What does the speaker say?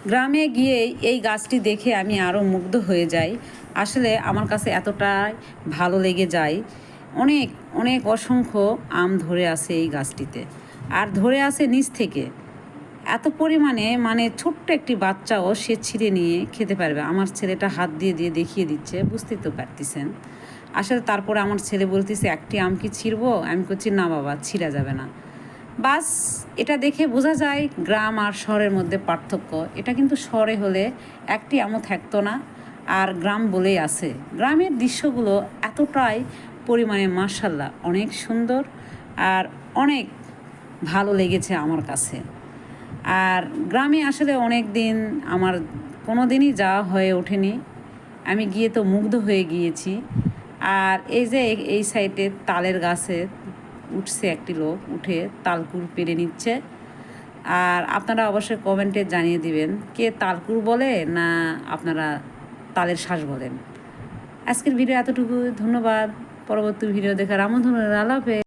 গ্রামে গিয়ে এই গাছটি দেখে আমি আরও মুগ্ধ হয়ে যাই। আসলে আমার কাছে এতটাই ভালো লেগে যায়। অনেক অনেক অসংখ্য আম ধরে আছে এই গাছটিতে, আর ধরে আছে নিচ থেকে এত পরিমাণে, মানে ছোট্ট একটি বাচ্চাও সে ছিঁড়ে নিয়ে খেতে পারবে। আমার ছেলেটা হাত দিয়ে দিয়ে দেখিয়ে দিচ্ছে, বুঝতেই তো পারতেছেন। আসলে তারপরে আমার ছেলে বলতেছে, একটি আম কি ছিঁড়বো? আমি করছি, না বাবা, ছিঁড়া যাবে না। বাস, এটা দেখে বোঝা যায় গ্রাম আর শহরের মধ্যে পার্থক্য। এটা কিন্তু শহরে হলে একটি আমও থাকতো না, আর গ্রাম বলেই আছে। গ্রামের দৃশ্যগুলো এতটাই পরিমাণে মাশাআল্লাহ অনেক সুন্দর, আর অনেক ভালো লেগেছে আমার কাছে। আর গ্রামে আসলে অনেক দিন আমার কোনো দিনই যাওয়া হয়ে ওঠেনি। আমি গিয়ে তো মুগ্ধ হয়ে গিয়েছি। আর এই যে এই সাইডে তালের গাছে উঠছে একটি লোক, উঠে তালকুর পেরে নিচ্ছে। আর আপনারা অবশ্যই কমেন্টে জানিয়ে দিবেন কে তালকুর বলে না আপনারা তালের শ্বাস বলেন। আজকের ভিডিও এতটুকু, ধন্যবাদ। পরবর্তী ভিডিও দেখার আমন্ত্রণ, আল্লাহ হাফেজ।